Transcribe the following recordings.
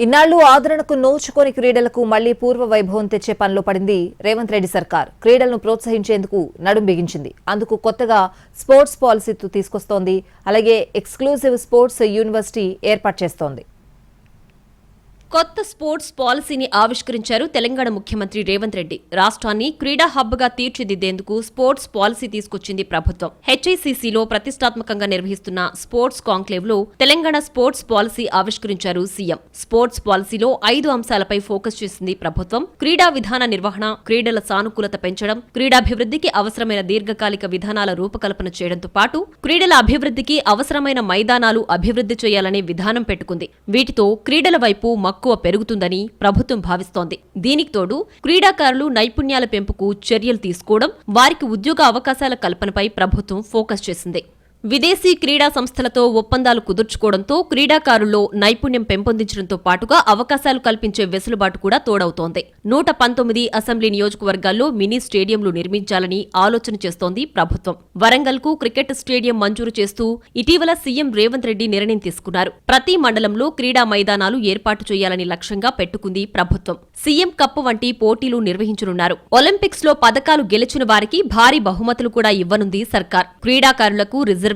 ఇన్నాళ్లు ఆదరణకు నోచుకోని క్రీడలకు మళ్లీ పూర్వ వైభవం తెచ్చే పనిలో పడింది రేవంత్ రెడ్డి సర్కార్. క్రీడలను ప్రోత్సహించేందుకు నడుం బిగించింది. అందుకు కొత్తగా స్పోర్ట్స్ పాలసీ తీసుకొస్తోంది. అలాగే ఎక్స్క్లూజివ్ స్పోర్ట్స్ యూనివర్సిటీ ఏర్పాటు చేస్తోంది. కొత్త స్పోర్ట్స్ పాలసీని ఆవిష్కరించారు తెలంగాణ ముఖ్యమంత్రి రేవంత్ రెడ్డి. రాష్ట్రాన్ని క్రీడా హబ్గా తీర్చిదిద్దేందుకు స్పోర్ట్స్ పాలసీ తీసుకొచ్చింది ప్రభుత్వం. హెచ్ఐసిసిలో ప్రతిష్టాత్మకంగా నిర్వహిస్తున్న స్పోర్ట్స్ కాంక్లేవ్ లో తెలంగాణ స్పోర్ట్స్ పాలసీ ఆవిష్కరించారు సీఎం. స్పోర్ట్స్ పాలసీలో 5 అంశాలపై ఫోకస్ చేసింది ప్రభుత్వం. క్రీడా విధాన నిర్వహణ, క్రీడల సానుకూలత పెంచడం, క్రీడాభివృద్ధికి అవసరమైన దీర్ఘకాలిక విధానాల రూపకల్పన చేయడంతో పాటు క్రీడల అభివృద్ధికి అవసరమైన మైదానాలు అభివృద్ధి చేయాలనే విధానం పెట్టుకుంది. వీటితో క్రీడల వైపు మక్కువ పెరుగుతుందని ప్రభుత్వం భావిస్తోంది. దీనికి తోడు క్రీడాకారులు నైపుణ్యాల పెంపుకు చర్యలు తీసుకోవడం, వారికి ఉద్యోగ అవకాశాల కల్పనపై ప్రభుత్వం ఫోకస్ చేసింది. విదేశీ క్రీడా సంస్థలతో ఒప్పందాలు కుదుర్చుకోవడంతో క్రీడాకారుల్లో నైపుణ్యం పెంపొందించడంతో పాటుగా అవకాశాలు కల్పించే వెసులుబాటు కూడా తోడవుతోంది. 119 అసెంబ్లీ నియోజకవర్గాల్లో మినీ స్టేడియంలు నిర్మించాలని ఆలోచన చేస్తోంది ప్రభుత్వం. వరంగల్కు క్రికెట్ స్టేడియం మంజూరు చేస్తూ ఇటీవల సీఎం రేవంత్ రెడ్డి నిర్ణయం తీసుకున్నారు. ప్రతి మండలంలో క్రీడా మైదానాలు ఏర్పాటు చేయాలని లక్ష్యంగా పెట్టుకుంది ప్రభుత్వం. సీఎం కప్ వంటి పోటీలు నిర్వహించనున్నారు. ఒలింపిక్స్ లో పతకాలు గెలిచిన వారికి భారీ బహుమతులు కూడా ఇవ్వనుంది సర్కార్. క్రీడాకారులకు రిజర్వేషన్లు,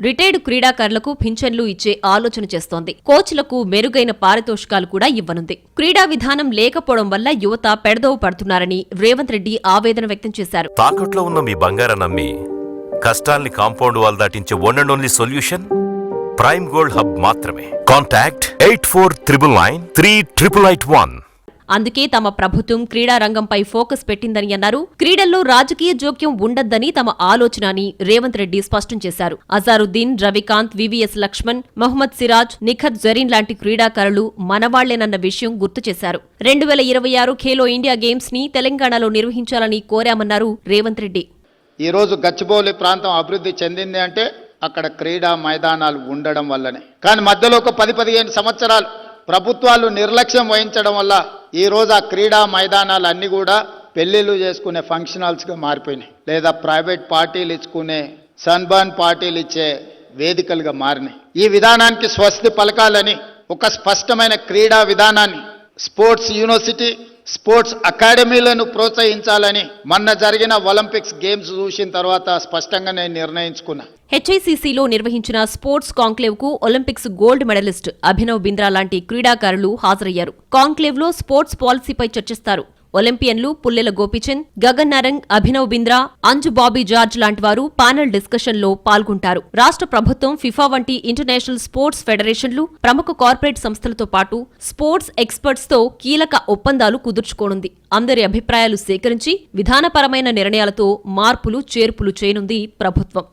రిటైర్డ్ క్రీడాకారులకు పింఛన్లు ఇచ్చే ఆలోచన చేస్తోంది. కోచ్లకు మెరుగైన పారితోషికాలు కూడా ఇవ్వనుంది. క్రీడా విధానం లేకపోవడం వల్ల యువత పెడదోవ పడుతున్నారని రేవంత్ రెడ్డి ఆవేదన వ్యక్తం చేశారు. తాకట్లో ఉన్న మీ బంగారం నమ్మి కష్టాల్ని కాంపౌండ్ వాల్ దాటించే one and only solution prime gold hub మాత్రమే. కాంటాక్ట్ 8499938881. అందుకే తమ ప్రభుత్వం క్రీడా రంగంపై ఫోకస్ పెట్టిందని అన్నారు. క్రీడల్లో రాజకీయ జోక్యం ఉండద్దని తమ ఆలోచన అని రేవంత్ రెడ్డి స్పష్టం చేశారు. అజారుద్దీన్, రవికాంత్, వివిఎస్ లక్ష్మణ్, మొహమ్మద్ సిరాజ్, నిఖత్ జరీన్ లాంటి క్రీడాకారులు మనవాళ్లేనన్న విషయం గుర్తు చేశారు. 2026 ఖేలో ఇండియా గేమ్స్ ని తెలంగాణలో నిర్వహించాలని కోరామన్నారు రేవంత్ రెడ్డి. ఈ రోజు గచ్చిబౌలి ప్రాంతం అభివృద్ధి చెందింది అంటే అక్కడ క్రీడా మైదానాలు ఉండడం వల్లనే. కానీ మధ్యలో ఒక 10-15 సంవత్సరాలు ప్రభుత్వాలు నిర్లక్ష్యం వహించడం వల్ల ఈ రోజు ఆ క్రీడా మైదానాలు అన్నీ కూడా పెళ్లిళ్ళు చేసుకునే ఫంక్షన్ హాల్స్గా మారిపోయినాయి, లేదా ప్రైవేట్ పార్టీలు ఇచ్చుకునే సన్బర్న్ పార్టీలు ఇచ్చే వేదికలుగా మారినాయి. ఈ విధానానికి స్వస్తి పలకాలని ఒక స్పష్టమైన క్రీడా విధానాన్ని, స్పోర్ట్స్ యూనివర్సిటీ, స్పోర్ట్స్ అకాడమీలను ప్రోత్సహించాలని మొన్న జరిగిన ఒలింపిక్స్ గేమ్స్ చూసిన తర్వాత స్పష్టంగా నేను నిర్ణయించుకున్నా. హెచ్ఐసిసిలో నిర్వహించిన స్పోర్ట్స్ కాంక్లేవ్ కు Olympics gold medallist Abhinav Bindra లాంటి క్రీడాకారులు హాజరయ్యారు. కాంక్లేవ్ లో స్పోర్ట్స్ పాలసీపై చర్చిస్తారు. ఒలింపియన్లు పుల్లెల గోపీచంద్, గగన్ నారంగ్, అభినవ్ బింద్రా, అంజు బాబీ జార్జ్ లాంటి వారు పానెల్ డిస్కషన్ లో పాల్గొంటారు. రాష్ట్ర ప్రభుత్వం ఫిఫా వంటి ఇంటర్నేషనల్ స్పోర్ట్స్ ఫెడరేషన్లు, ప్రముఖ కార్పొరేట్ సంస్థలతో పాటు స్పోర్ట్స్ ఎక్స్పర్ట్స్ తో కీలక ఒప్పందాలు కుదుర్చుకోనుంది. అందరి అభిప్రాయాలు సేకరించి విధానపరమైన నిర్ణయాలతో మార్పులు చేర్పులు చేయనుంది ప్రభుత్వం.